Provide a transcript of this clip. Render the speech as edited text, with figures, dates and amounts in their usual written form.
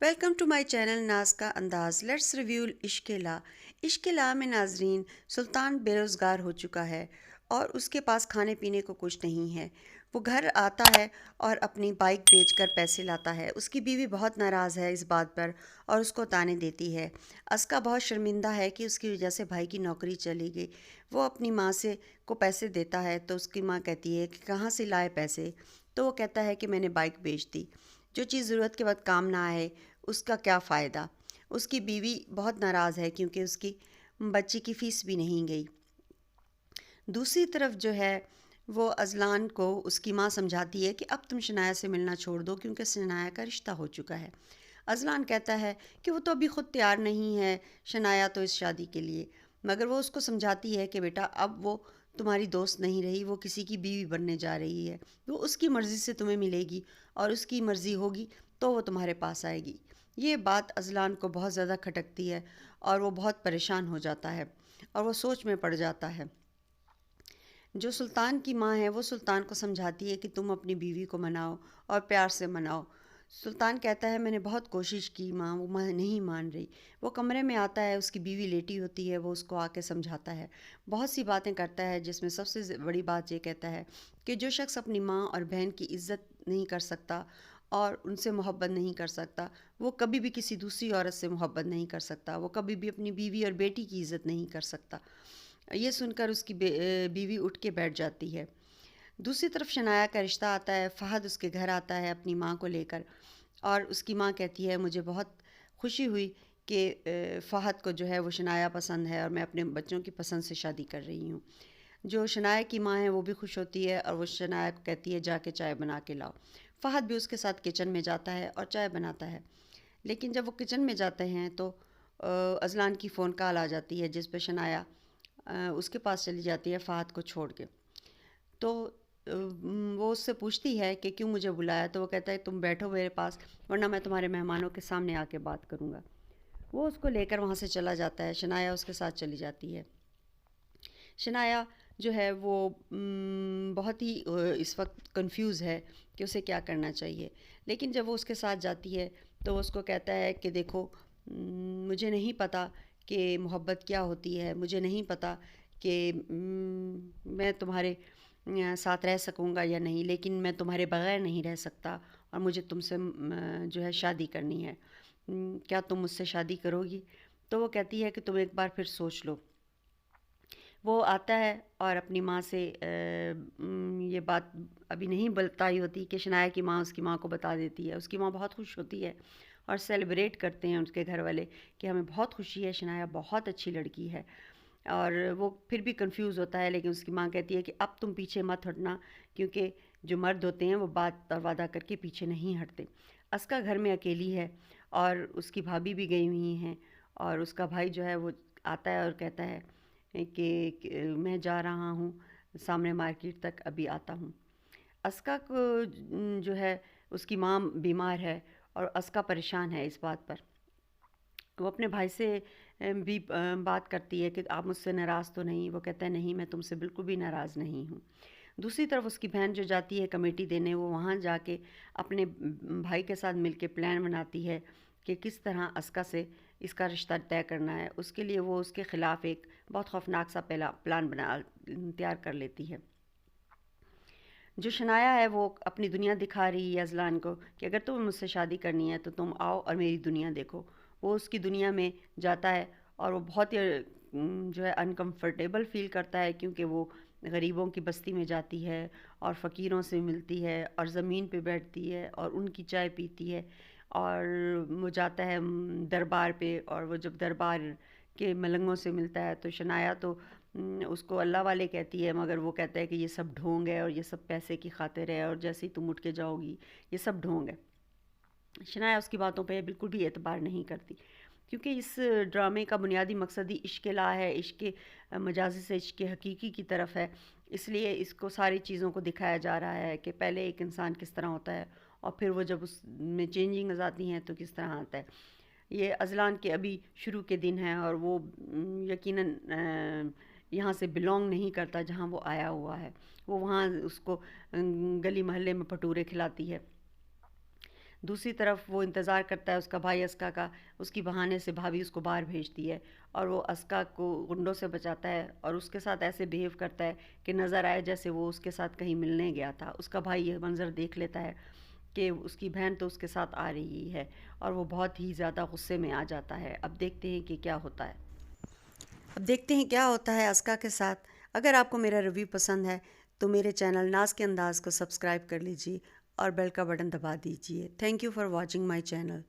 Welcome to my channel ناز کا انداز. Let's review عشق لا. عشق لا میں ناظرین سلطان بے روزگار ہو چکا ہے اور اس کے پاس کھانے پینے کو کچھ نہیں ہے. وہ گھر آتا ہے اور اپنی بائک بیچ کر پیسے لاتا ہے. اس کی بیوی بہت ناراض ہے اس بات پر اور اس کو طعنے دیتی ہے. اسکا بہت شرمندہ ہے کہ اس کی وجہ سے بھائی کی نوکری چلی گئی. وہ اپنی ماں سے کو پیسے دیتا ہے تو اس کی ماں کہتی ہے کہ کہاں سے لائے پیسے. تو وہ کہتا ہے کہ میں نے بائک بیچ دی. جو چیز ضرورت کے وقت کام نہ آئے اس کا کیا فائدہ. اس کی بیوی بہت ناراض ہے کیونکہ اس کی بچی کی فیس بھی نہیں گئی. دوسری طرف جو ہے وہ اذلان کو اس کی ماں سمجھاتی ہے کہ اب تم شنایا سے ملنا چھوڑ دو کیونکہ شنایا کا رشتہ ہو چکا ہے. اذلان کہتا ہے کہ وہ تو ابھی خود تیار نہیں ہے شنایا تو اس شادی کے لیے. مگر وہ اس کو سمجھاتی ہے کہ بیٹا اب وہ تمہاری دوست نہیں رہی، وہ کسی کی بیوی بننے جا رہی ہے. وہ اس کی مرضی سے تمہیں ملے گی اور اس کی مرضی ہوگی تو وہ تمہارے پاس آئے گی. یہ بات اذلان کو بہت زیادہ کھٹکتی ہے اور وہ بہت پریشان ہو جاتا ہے اور وہ سوچ میں پڑ جاتا ہے. جو سلطان کی ماں ہے وہ سلطان کو سمجھاتی ہے کہ تم اپنی بیوی کو مناؤ اور پیار سے مناؤ. سلطان کہتا ہے میں نے بہت کوشش کی ماں، وہ ماں نہیں مان رہی. وہ کمرے میں آتا ہے، اس کی بیوی لیٹی ہوتی ہے، وہ اس کو آ کے سمجھاتا ہے، بہت سی باتیں کرتا ہے جس میں سب سے بڑی بات یہ کہتا ہے کہ جو شخص اپنی ماں اور بہن کی عزت نہیں کر سکتا اور ان سے محبت نہیں کر سکتا وہ کبھی بھی کسی دوسری عورت سے محبت نہیں کر سکتا. وہ کبھی بھی اپنی بیوی اور بیٹی کی عزت نہیں کر سکتا. یہ سن کر اس کی بیوی اٹھ کے بیٹھ جاتی ہے. دوسری طرف شنایا کا رشتہ آتا ہے. فہد اس کے گھر آتا ہے اپنی ماں کو لے کر اور اس کی ماں کہتی ہے مجھے بہت خوشی ہوئی کہ فہد کو جو ہے وہ شنایا پسند ہے اور میں اپنے بچوں کی پسند سے شادی کر رہی ہوں. جو شنایا کی ماں ہے وہ بھی خوش ہوتی ہے اور وہ شنایا کو کہتی ہے جا کے چائے بنا کے لاؤ. فہد بھی اس کے ساتھ کچن میں جاتا ہے اور چائے بناتا ہے. لیکن جب وہ کچن میں جاتے ہیں تو اذلان کی فون کال آ جاتی ہے جس پہ شنایا اس کے پاس چلی جاتی ہے فہد کو چھوڑ کے. تو وہ اس سے پوچھتی ہے کہ کیوں مجھے بلایا. تو وہ کہتا ہے تم بیٹھو میرے پاس ورنہ میں تمہارے مہمانوں کے سامنے آ کے بات کروں گا. وہ اس کو لے کر وہاں سے چلا جاتا ہے. شنایا اس کے ساتھ چلی جاتی ہے. شنایا جو ہے وہ بہت ہی اس وقت کنفیوز ہے کہ اسے کیا کرنا چاہیے. لیکن جب وہ اس کے ساتھ جاتی ہے تو وہ اس کو کہتا ہے کہ دیکھو مجھے نہیں پتہ کہ محبت کیا ہوتی ہے، مجھے نہیں پتہ کہ میں تمہارے ساتھ رہ سکوں گا یا نہیں، لیکن میں تمہارے بغیر نہیں رہ سکتا اور مجھے تم سے جو ہے شادی کرنی ہے. کیا تم مجھ سے شادی کرو گی؟ تو وہ کہتی ہے کہ تم ایک بار پھر سوچ لو. وہ آتا ہے اور اپنی ماں سے یہ بات ابھی نہیں بتائی ہوتی کہ شنایا کی ماں اس کی ماں کو بتا دیتی ہے. اس کی ماں بہت خوش ہوتی ہے اور سیلیبریٹ کرتے ہیں اس کے گھر والے کہ ہمیں بہت خوشی ہے، شنایا بہت اچھی لڑکی ہے. اور وہ پھر بھی کنفیوز ہوتا ہے لیکن اس کی ماں کہتی ہے کہ اب تم پیچھے مت ہٹنا کیونکہ جو مرد ہوتے ہیں وہ بات اور وعدہ کر کے پیچھے نہیں ہٹتے. اسکا گھر میں اکیلی ہے اور اس کی بھابھی بھی گئی ہوئی ہیں اور اس کا بھائی جو ہے وہ آتا ہے اور کہتا ہے کہ میں جا رہا ہوں سامنے مارکیٹ تک، ابھی آتا ہوں. اسکا کو جو ہے اس کی ماں بیمار ہے اور اسکا پریشان ہے اس بات پر. وہ اپنے بھائی سے بھی بات کرتی ہے کہ آپ مجھ سے ناراض تو نہیں. وہ کہتا ہے نہیں میں تم سے بالکل بھی ناراض نہیں ہوں. دوسری طرف اس کی بہن جو جاتی ہے کمیٹی دینے، وہ وہاں جا کے اپنے بھائی کے ساتھ مل کے پلان بناتی ہے کہ کس طرح اسکا سے اس کا رشتہ طے کرنا ہے. اس کے لیے وہ اس کے خلاف ایک بہت خوفناک سا پلان تیار کر لیتی ہے. جو شنایا ہے وہ اپنی دنیا دکھا رہی ہے اذلان کو کہ اگر تمہیں مجھ سے شادی کرنی ہے تو تم آؤ اور میری دنیا دیکھو. وہ اس کی دنیا میں جاتا ہے اور وہ بہت ہی جو ہے انکمفرٹیبل فیل کرتا ہے کیونکہ وہ غریبوں کی بستی میں جاتی ہے اور فقیروں سے ملتی ہے اور زمین پہ بیٹھتی ہے اور ان کی چائے پیتی ہے. اور وہ جاتا ہے دربار پہ اور وہ جب دربار کے ملنگوں سے ملتا ہے تو شنایا تو اس کو اللہ والے کہتی ہے مگر وہ کہتا ہے کہ یہ سب ڈھونگ ہے اور یہ سب پیسے کی خاطر ہے اور جیسے ہی تم اٹھ کے جاؤ گی یہ سب ڈھونگ ہے. شنایا اس کی باتوں پہ بالکل بھی اعتبار نہیں کرتی کیونکہ اس ڈرامے کا بنیادی مقصد ہی عشق لا ہے، عشق مجازی سے عشق حقیقی کی طرف ہے. اس لیے اس کو ساری چیزوں کو دکھایا جا رہا ہے کہ پہلے ایک انسان کس طرح ہوتا ہے اور پھر وہ جب اس میں چینجنگ آتی ہیں تو کس طرح آتا ہے. یہ اذلان کے ابھی شروع کے دن ہیں اور وہ یقیناً یہاں سے بلونگ نہیں کرتا جہاں وہ آیا ہوا ہے. وہ وہاں اس کو گلی محلے میں پٹورے کھلاتی ہے. دوسری طرف وہ انتظار کرتا ہے اس کا بھائی اسکا کا، اس کی بہانے سے بھابھی اس کو باہر بھیجتی ہے اور وہ اسکا کو غنڈوں سے بچاتا ہے اور اس کے ساتھ ایسے بیہیو کرتا ہے کہ نظر آئے جیسے وہ اس کے ساتھ کہیں ملنے گیا تھا۔ اس کا بھائی یہ منظر دیکھ لیتا ہے کہ اس کی بہن تو اس کے ساتھ آ رہی ہے اور وہ بہت ہی زیادہ غصے میں آ جاتا ہے۔ اب دیکھتے ہیں کہ کیا ہوتا ہے۔ اب دیکھتے ہیں کیا ہوتا ہے اسکا کے ساتھ۔ اگر آپ کو میرا ریویو پسند ہے تو میرے چینل ناز کے انداز کو سبسکرائب کر لیجیے اور بیل کا بٹن دبا دیجیے۔ Thank you for watching my channel.